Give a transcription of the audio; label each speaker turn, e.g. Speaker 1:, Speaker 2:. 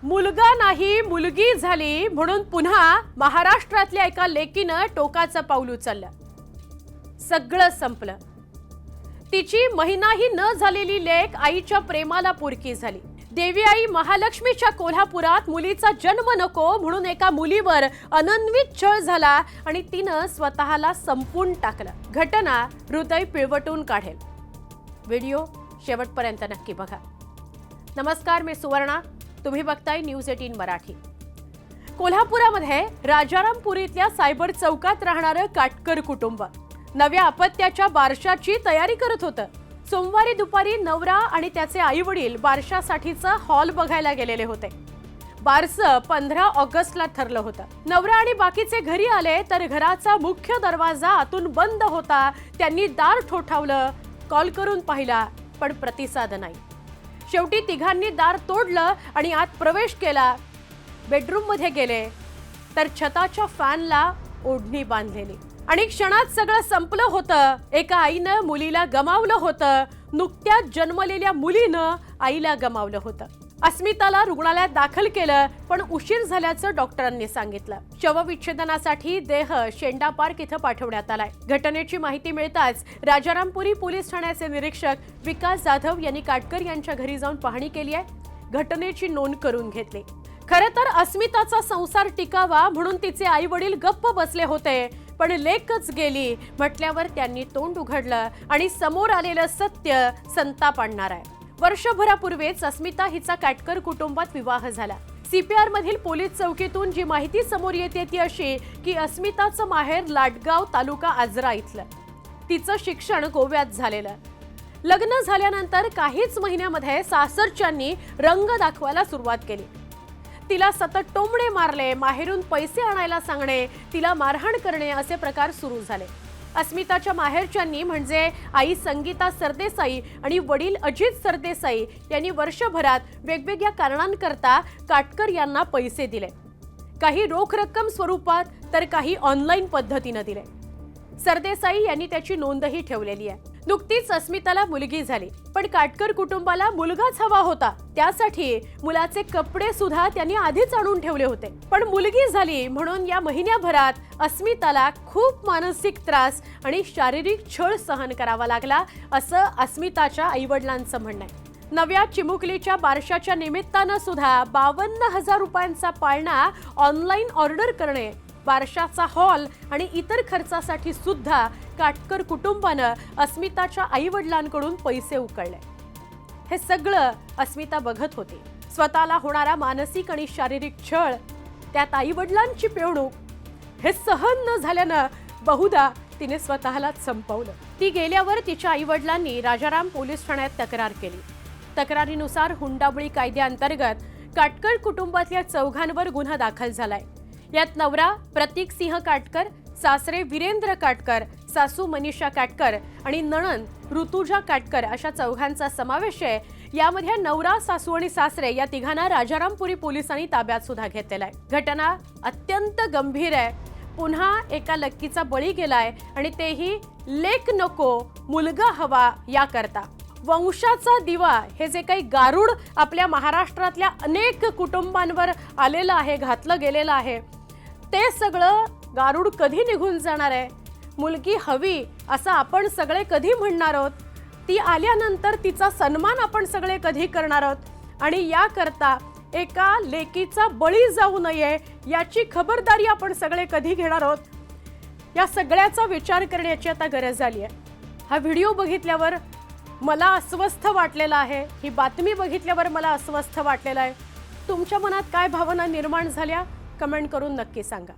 Speaker 1: मुलगा नाही मुलगी झाली म्हणून पुन्हा महाराष्ट्रातल्या एका लेकीनं टोकाचं पाऊल उचललं. सगळं संपलं. तिची महिनाही न झालेली लेक आईच्या प्रेमाला पुरकी झाली. देवी आई महालक्ष्मीच्या कोल्हापुरात मुलीचा जन्म नको म्हणून एका मुलीवर अनन्वित छळ झाला आणि तिनं स्वतःला संपून टाकलं. घटना हृदय पिळवटून काढेल. व्हिडिओ शेवटपर्यंत नक्की बघा. नमस्कार, मी सुवर्णा. तुम्ही बघताय न्यूज 18 मराठी. कोल्हापुरामध्ये राजारामपुरीतल्या सायबर चौकात राहणारं काटकर कुटुंब नव्या अपत्याच्या बारशाची तयारी करत होतं. सोमवारी दुपारी नवरा आणि त्याचे आई वडील बारशासाठीचा हॉल बघायला गेलेले होते. बारसं 15 ऑगस्टला ठरलं होतं. नवरा आणि बाकीचे घरी आले तर घराचा मुख्य दरवाजा आतून बंद होता. त्यांनी दार ठोठावलं, कॉल करून पाहिला, पण प्रतिसाद नाही. शेवटी तिघांनी दार तोडलं आणि आत प्रवेश केला. बेडरूम मध्ये गेले तर छताच्या फॅनला ओढणी बांधलेली आणि क्षणात सगळं संपलं होतं. एका आईनं मुलीला गमावलं होतं. नुकत्याच जन्मलेल्या मुलीनं आईला गमावलं होतं. अस्मिताला रुग्णालयात दाखल केलं, पण उशीर झाल्याचं डॉक्टरांनी सांगितलं. शवविच्छेदनासाठी देह शेंडा पार्क इथं पाठवण्यात आलाय. घटनेची माहिती मिळताच राजारामपुरी पोलीस ठाण्याचे निरीक्षक विकास जाधव यांनी काटकर यांच्या घरी जाऊन पाहणी केली आहे. घटनेची नोंद करून घेतली. खरं तर अस्मिताचा संसार टिकावा म्हणून तिचे आई वडील गप्प बसले होते, पण लेकच गेली म्हटल्यावर त्यांनी तोंड उघडलं आणि समोर आलेलं सत्य संताप आणणार आहे. वर्षभरापूर्वीच अस्मिता हिचा काटकर कुटुंबात विवाह झाला. सीपीआर मधील पोलीस चौकीतून जी माहिती समोर येते ती अशी की अस्मिताचं माहेर लाडगाव तालुका आजरा इथलं. तिचं शिक्षण गोव्यात झालेलं. लग्न झाल्यानंतर काहीच महिन्यामध्ये सासरच्यांनी रंग दाखवायला सुरुवात केली. तिला सतत टोमणे मारले, माहेरून पैसे आणायला सांगणे, तिला मारहाण करणे असे प्रकार सुरू झाले. अस्मिताच्या माहेरच्यांनी म्हणजे आई संगीता सरदेसाई आणि वडील अजित सरदेसाई यांनी वर्षभरात वेगवेगळ्या कारणांकरता काटकर यांना पैसे दिले. काही रोख रक्कम स्वरूपात तर काही ऑनलाईन पद्धतीने दिले. सरदेसाई यांनी त्याची नोंदही ठेवलेली आहे. नुकतीच अस्मिताला मुलगी झाली, पण काटकर कुटुंबाला मुलगाच हवा होता. त्यासाठी मुलाचे कपडे सुद्धा त्यांनी आधीच आणून ठेवले होते. पण मुलगी झाली म्हणून या महिन्याभरात अस्मिताला खूप मानसिक त्रास आणि शारीरिक छळ सहन करावा लागला, असं अस्मिताच्या आईवडिलांचं म्हणणं आहे. नव्या चिमुकलीच्या बारशाच्या निमित्तानं सुद्धा 52,000 रुपयांचा पाळणा ऑनलाईन ऑर्डर करणे, बारशाचा हॉल आणि इतर खर्चासाठी सुद्धा काटकर कुटुंबानं अस्मिताच्या आई वडिलांकडून पैसे उकळले. हे सगळं अस्मिता बघत होती. स्वतःला होणारा मानसिक आणि शारीरिक छळ, त्यात आई वडिलांची पिळवणूक, हे सहन न झाल्यानं बहुधा तिने स्वतःलाच संपवलं. ती गेल्यावर तिच्या आई वडिलांनी राजाराम पोलीस ठाण्यात तक्रार केली. तक्रारीनुसार हुंडाबळी कायद्याअंतर्गत काटकर कुटुंबातल्या चौघांवर गुन्हा दाखल झालाय. यात नवरा प्रतीक सिंह काटकर, सासरे वीरेंद्र काटकर, सासू मनीषा काटकर आणि नणंद ऋतुजा काटकर अशा चौघांचा समावेश आहे. यामध्ये नवरा, सासू आणि सासरे या तिघांना राजारामपुरी पोलिसांनी ताब्यात सुद्धा घेतलेला आहे. घटना अत्यंत गंभीर आहे. पुन्हा एका लक्कीचा बळी गेलाय आणि तेही लेक नको मुलगा हवा याकरता. वंशाचा दिवा हे जे काही गारुड आपल्या महाराष्ट्रातल्या अनेक कुटुंबांवर आलेलं आहे, घातलं गेलेलं आहे, ते सगळं गारुड कधी निघून जाणार आहे? मुलगी हवी असं आपण सगळे कधी म्हणणार आहोत? ती आल्यानंतर तिचा सन्मान आपण सगळे कधी करणार आहोत? आणि याकरता एका लेकीचा बळी जाऊ नये याची खबरदारी आपण सगळे कधी घेणार आहोत? या सगळ्याचा विचार करण्याची आता गरज झाली आहे. हा व्हिडिओ बघितल्यावर मला अस्वस्थ वाटलेला आहे. ही बातमी बघितल्यावर मला अस्वस्थ वाटलेलं आहे. तुमच्या मनात काय भावना निर्माण झाल्या कमेंट करून नक्की सांगा.